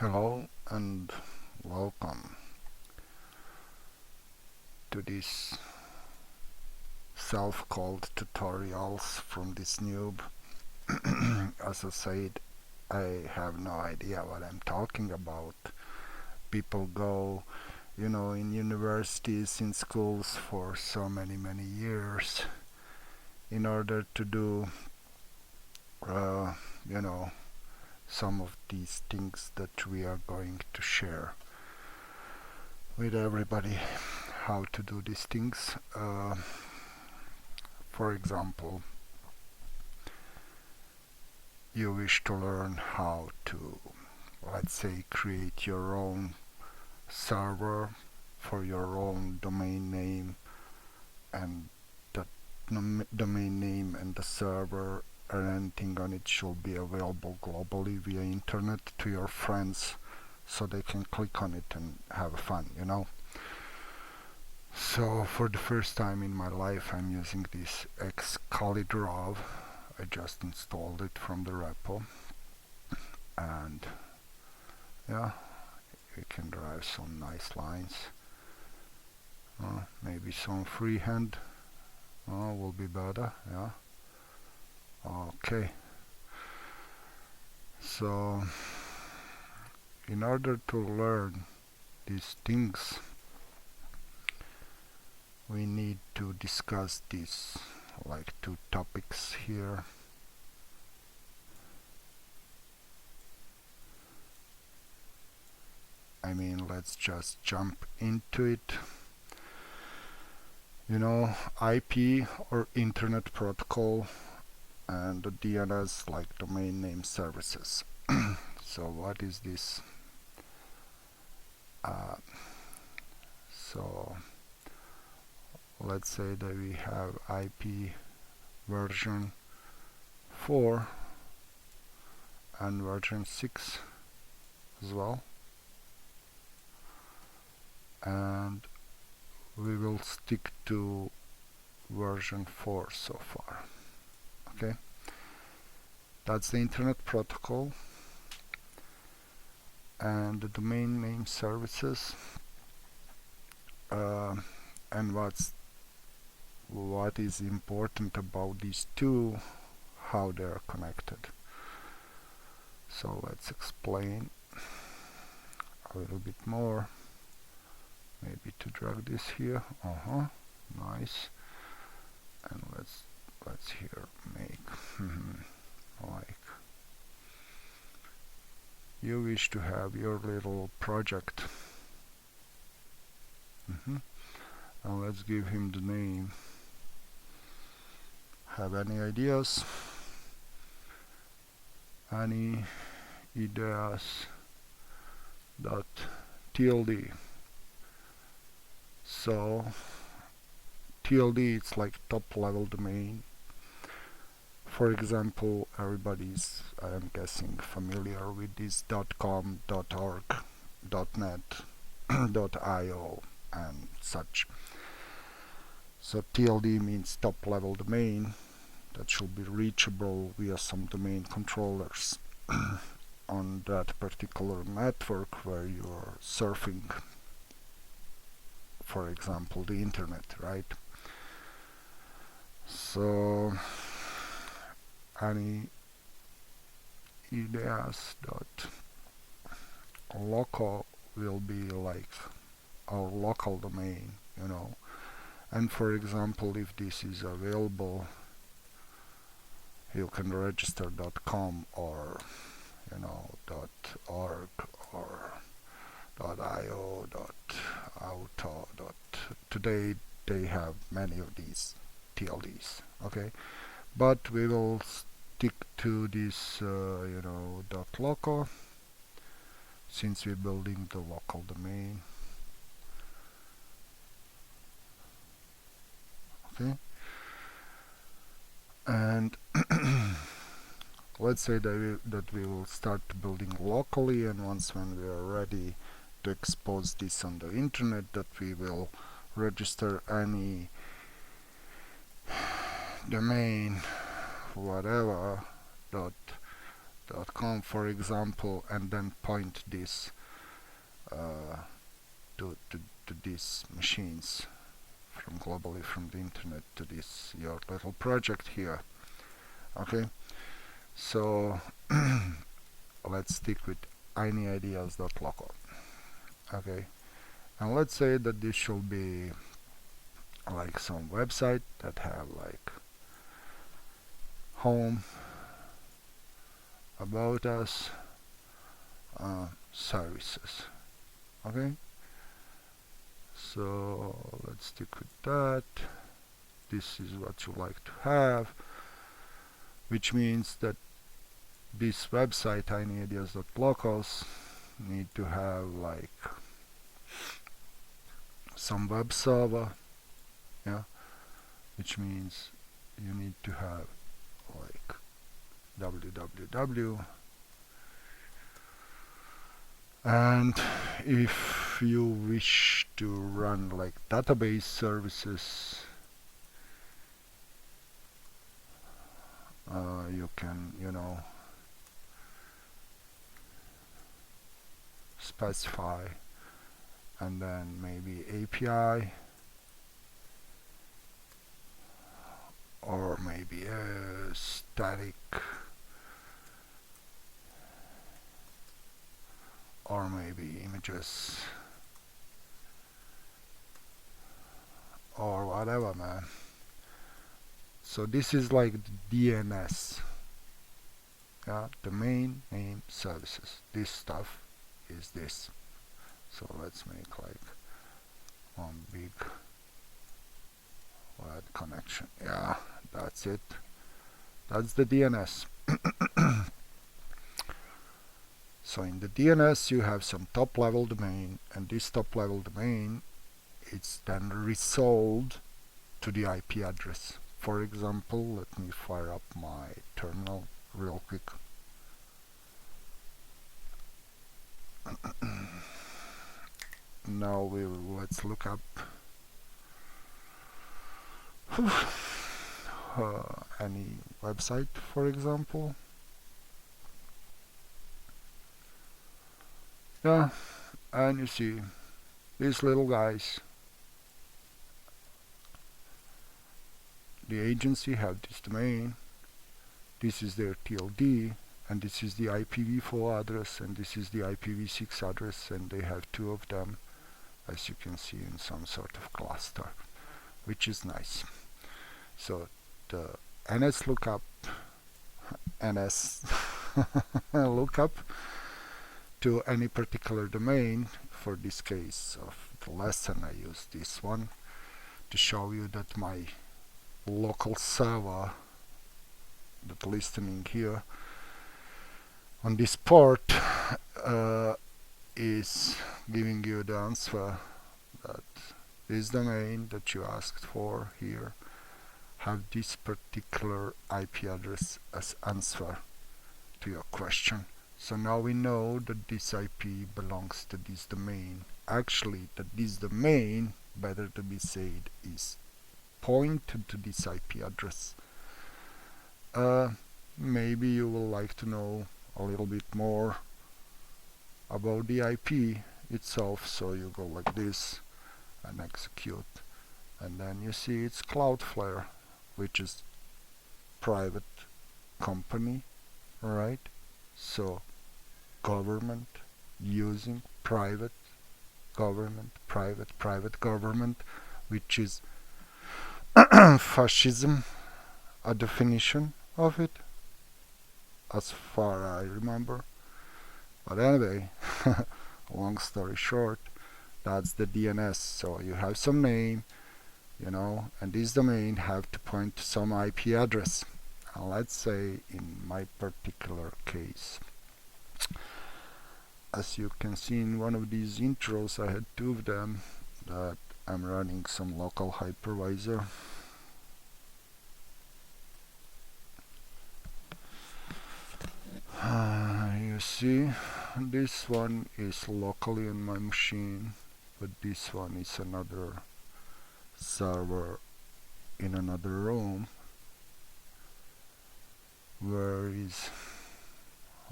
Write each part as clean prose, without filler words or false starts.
Hello and welcome to this self-called tutorials from this noob. As I said, I have no idea what I'm talking about. People go, in universities, in schools for so many years in order to do, uh, you know, some of these things that we are going to share with everybody. How to do these things. For example, you wish to learn how to, let's say, create your own server for your own domain name, and that domain name and the server and anything on it should be available globally via internet to your friends so they can click on it and have fun. So for the first time in my life I'm using this Excalibur. I just installed it from the repo, and yeah, you can drive some nice lines. Maybe some freehand will be better. Yeah. Okay. So in order to learn these things, we need to discuss these like two topics here. I mean, let's just jump into it. IP or Internet Protocol, and the DNS, like domain name services. So what is this? So let's say that we have IP version 4 and version 6 as well, and we will stick to version 4 so far. Okay, that's the Internet Protocol. And the domain name services, and what is important about these two, how they are connected. So let's explain a little bit more. Maybe to drag this here. Nice. And let's here make like you wish to have your little project. And let's give him the name. Have any ideas? Any ideas? .tld. So TLD, it's like top level domain. For example, everybody's, I am guessing, familiar with this .com, .org, .net, .io and such. So TLD means top level domain that should be reachable via some domain controllers on that particular network where you are surfing, for example, the internet, right? So any ideas .local will be like our local domain, and for example, if this is available, you can register .com or .org or .io, .auto. Today they have many of these TLDs. Okay, but we will stick to this .local, since we're building the local domain. Okay, and let's say that we will start building locally, and when we are ready to expose this on the internet, that we will register any domain, whatever, .com, for example, and then point this to these machines from globally from the internet to this your little project here. Okay, so let's stick with inyideas.local. Okay, and let's say that this should be like some website that have like home, about us, services. Okay, so let's stick with that. This is what you like to have, which means that this website inyideas.locals need to have like some web server, yeah, which means you need to have like www, and if you wish to run like database services, you can, specify, and then maybe API, or maybe a static, or maybe images, or whatever, man. So this is like the DNS, yeah, domain name services. This stuff is this. So let's make like one big wide connection. Yeah, that's it. That's the DNS. So in the DNS you have some top level domain, and this top level domain it's then resolved to the IP address. For example, let me fire up my terminal real quick. Now let's look up any website, for example. Yeah, and you see these little guys. The agency have this domain. This is their TLD, and this is the IPv4 address, and this is the IPv6 address, and they have two of them, as you can see, in some sort of cluster, which is nice. So the NS lookup lookup to any particular domain. For this case of the lesson, I use this one to show you that my local server that listening here on this port is giving you the answer that this domain that you asked for here have this particular IP address as answer to your question. So now we know that this IP belongs to this domain. Actually, that this domain, better to be said, is pointed to this IP address. Maybe you will like to know a little bit more about the IP itself, so you go like this and execute, and then you see it's Cloudflare, which is private company, right? So government using private government, private government, which is fascism, a definition of it, as far as I remember. But anyway, long story short, that's the DNS. So you have some name, and this domain have to point to some IP address. And let's say in my particular case, as you can see in one of these intros, I had two of them, that I'm running some local hypervisor. You see, this one is locally on my machine, but this one is another server in another room. Where is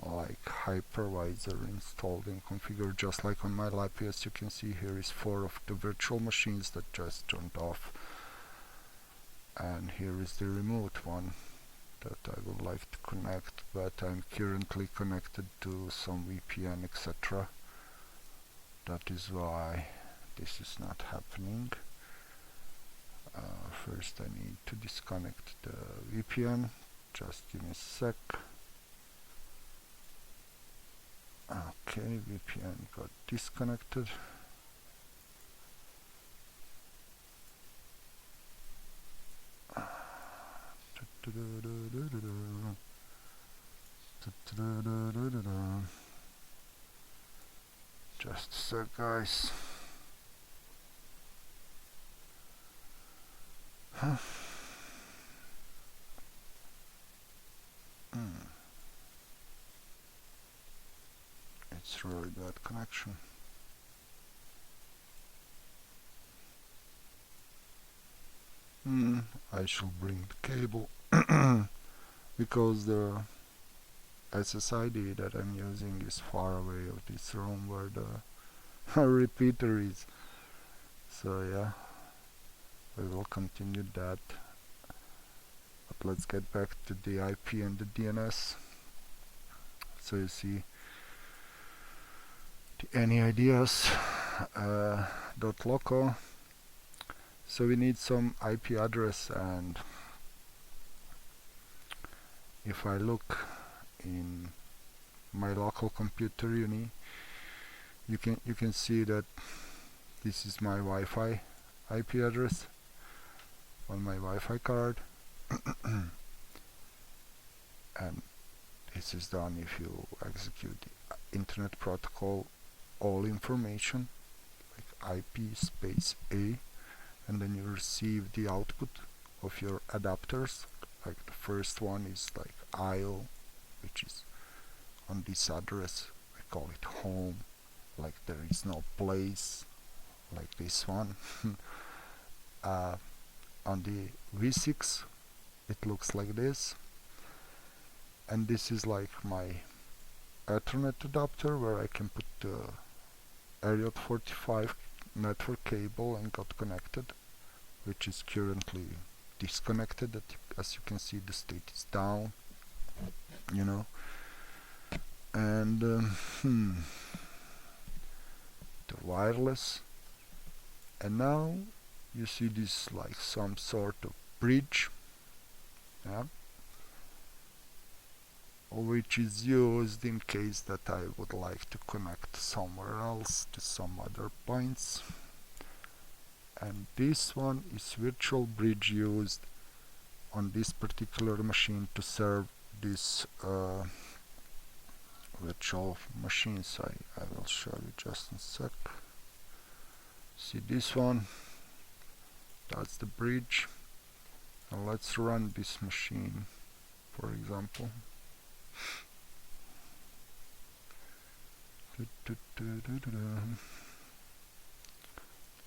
like hypervisor installed and configured, just like on my lap. As you can see, here is 4 of the virtual machines that just turned off, and here is the remote one that I would like to connect, but I'm currently connected to some VPN, etc. That is why this is not happening. First I need to disconnect the VPN. Just give me a sec. Okay, VPN got disconnected. Just a sec, guys. It's really bad connection. I shall bring the cable because the SSID that I'm using is far away of this room where the repeater is. So yeah, we will continue that. But let's get back to the IP and the DNS. So you see, any ideas? .local. So we need some IP address, and if I look in my local computer you can see that this is my Wi-Fi IP address on my Wi-Fi card. And this is done if you execute the Internet Protocol all information, like IP space A, and then you receive the output of your adapters. Like the first one is like IO, which is on this address. We call it home, like there is no place, like this one. On the V6 it looks like this, and this is like my Ethernet adapter where I can put the Area 45 network cable and got connected, which is currently disconnected. As you can see, the state is down, and the wireless, and now you see this like some sort of bridge, yeah, which is used in case that I would like to connect somewhere else to some other points. And this one is virtual bridge used on this particular machine to serve this virtual machines. I will show you just in a sec. See this one, that's the bridge. Now let's run this machine, for example.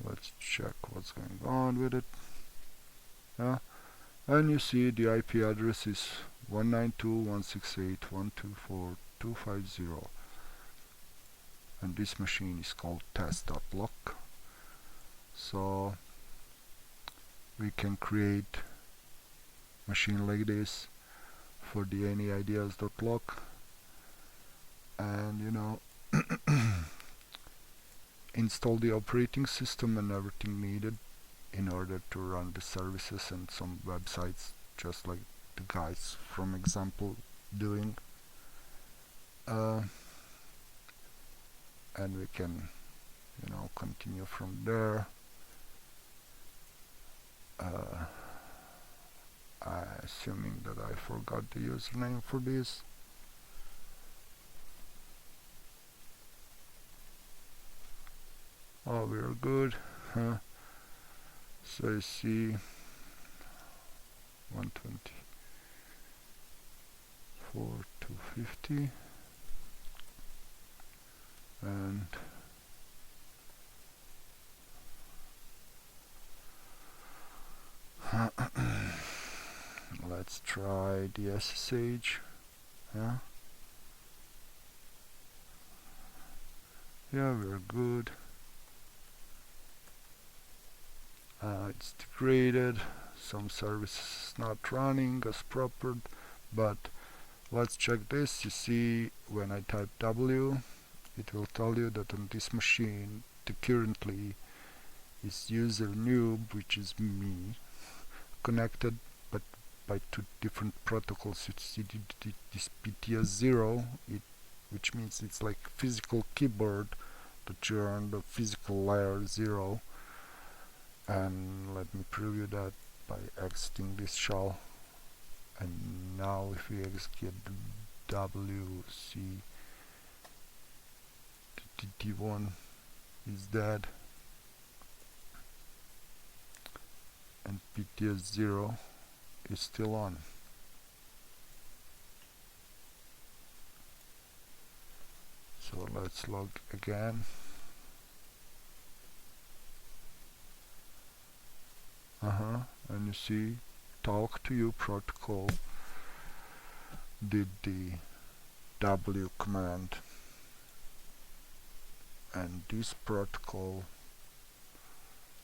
Let's check what's going on with it. Yeah, and you see the IP address is 192.168.124.250, and this machine is called test.lock. So we can create machine like this for the anyideas.lock, and install the operating system and everything needed in order to run the services and some websites, just like the guys from example doing, and we can continue from there. Assuming that I forgot the username for this. Oh, we're good, huh? So you see 124.250, and let's try the SSH, yeah. Yeah, we're good. It's degraded, some services not running as proper, but let's check this. You see, when I type W, it will tell you that on this machine the currently is user noob, which is me, connected but by two different protocols. You see this PTS0, which means it's like physical keyboard that you're on the physical layer 0. And let me preview that by exiting this shell. And now if we execute the WC, the TT1 is dead, and PTS0 is still on. So let's log again. And you see, talk to you protocol did the W command, and this protocol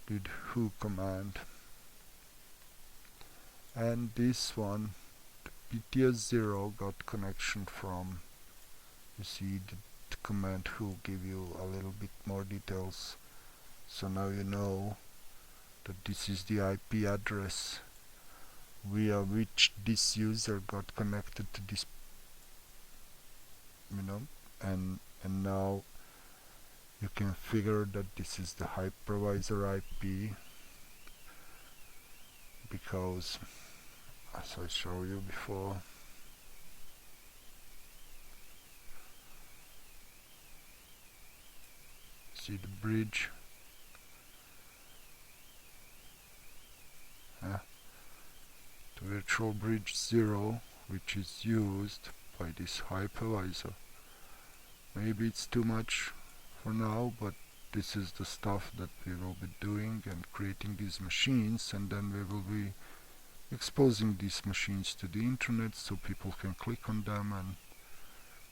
did who command, and this one, the PTS0, got connection from, you see, the command who give you a little bit more details. So now you know that this is the IP address via which this user got connected to this, and now you can figure that this is the hypervisor IP, because as I showed you before, see the bridge, the virtual bridge 0, which is used by this hypervisor. Maybe it's too much for now, but this is the stuff that we will be doing and creating these machines, and then we will be exposing these machines to the internet so people can click on them, and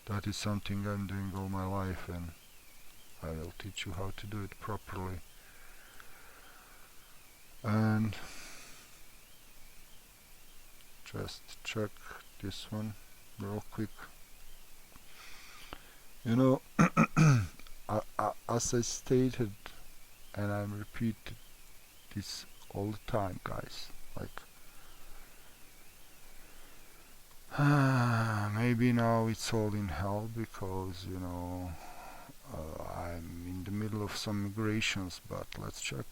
that is something I'm doing all my life, and I will teach you how to do it properly. And just check this one real quick. As I stated, and I'm repeating this all the time, guys, like maybe now it's all in hell because I'm in the middle of some migrations, but let's check.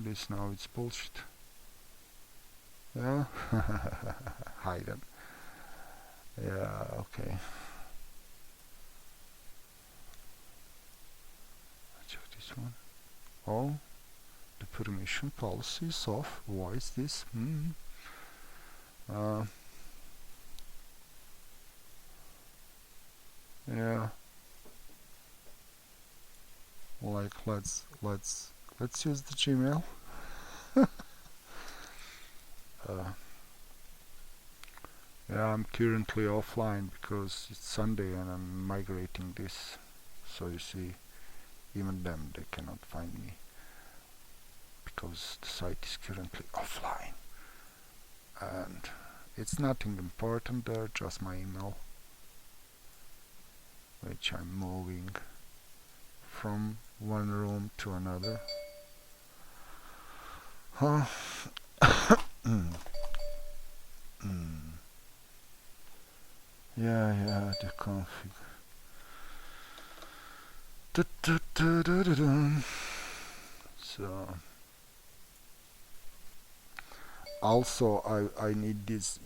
This now it's bullshit. Yeah. Hide them. Yeah, okay. Check this one. Oh, the permission policy is off. Why is this? Yeah. Like let's use the Gmail. Yeah, I'm currently offline because it's Sunday and I'm migrating this. So you see, even them, they cannot find me because the site is currently offline. And it's nothing important there, just my email, which I'm moving from one room to another. Yeah, the config. So also I need this,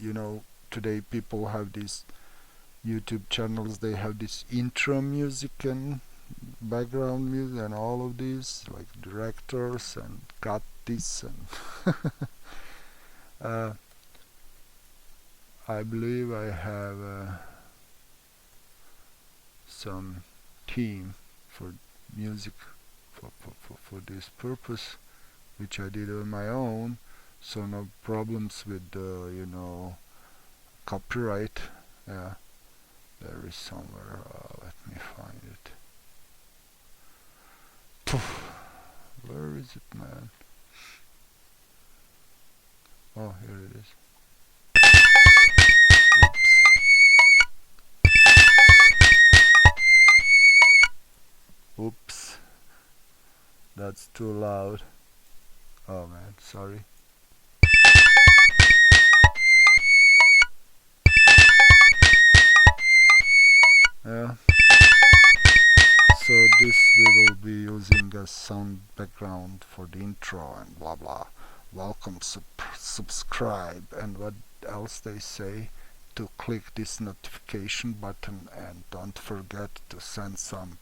today people have these YouTube channels, they have this intro music and background music and all of these, like directors and cut this and I believe I have some team for music for this purpose, which I did on my own, so no problems with copyright. Yeah, there is somewhere, let me find it. is it, man? Oh, here it is. Oops. Oops. That's too loud. Oh man, sorry. Yeah. So this we will be using as sound background for the intro and blah blah. Welcome, subscribe, and what else they say, to click this notification button, and don't forget to send some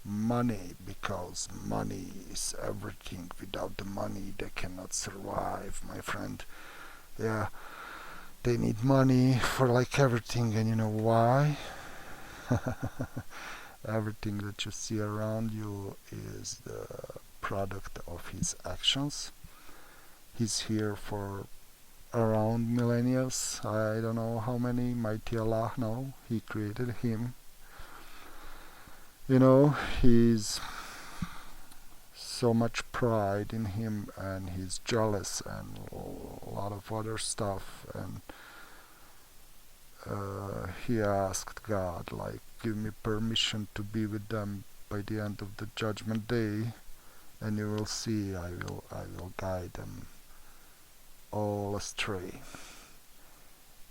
money, because money is everything. Without the money they cannot survive, my friend. Yeah, they need money for like everything, and you know why? Everything that you see around you is the product of his actions. He's here for around millennials. I don't know how many. Mighty Allah, no. He created him. You know, he's so much pride in him, and he's jealous and a lot of other stuff. And he asked God, like, give me permission to be with them by the end of the judgment day, and you will see I will guide them all astray.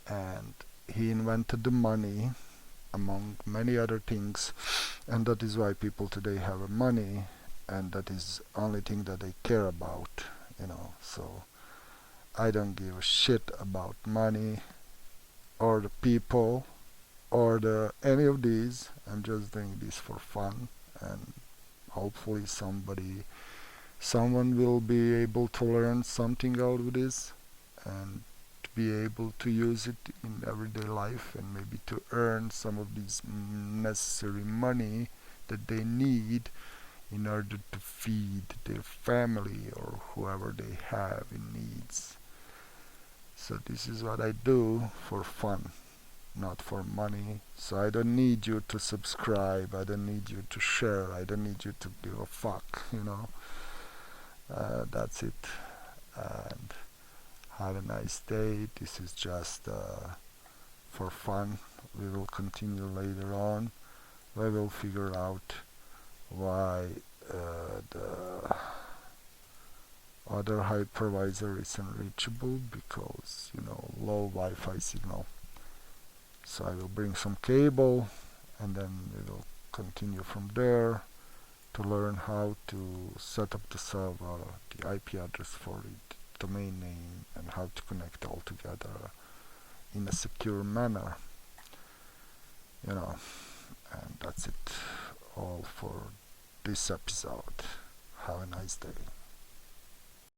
And he invented the money among many other things, and that is why people today have money, and that is the only thing that they care about, you know. So I don't give a shit about money or the people or the any of these. I'm just doing this for fun, and hopefully someone will be able to learn something out of this, and to be able to use it in everyday life, and maybe to earn some of these necessary money that they need in order to feed their family or whoever they have in needs. So this is what I do for fun, not for money. So I don't need you to subscribe, I don't need you to share, I don't need you to give a fuck, you know. That's it. And have a nice day. This is just for fun. We will continue later on. We will figure out why the other hypervisor is unreachable, because, you know, low Wi-Fi signal. So I will bring some cable, and then we will continue from there to learn how to set up the server, the IP address for it, domain name, and how to connect all together in a secure manner, you know. And that's it all for this episode. Have a nice day.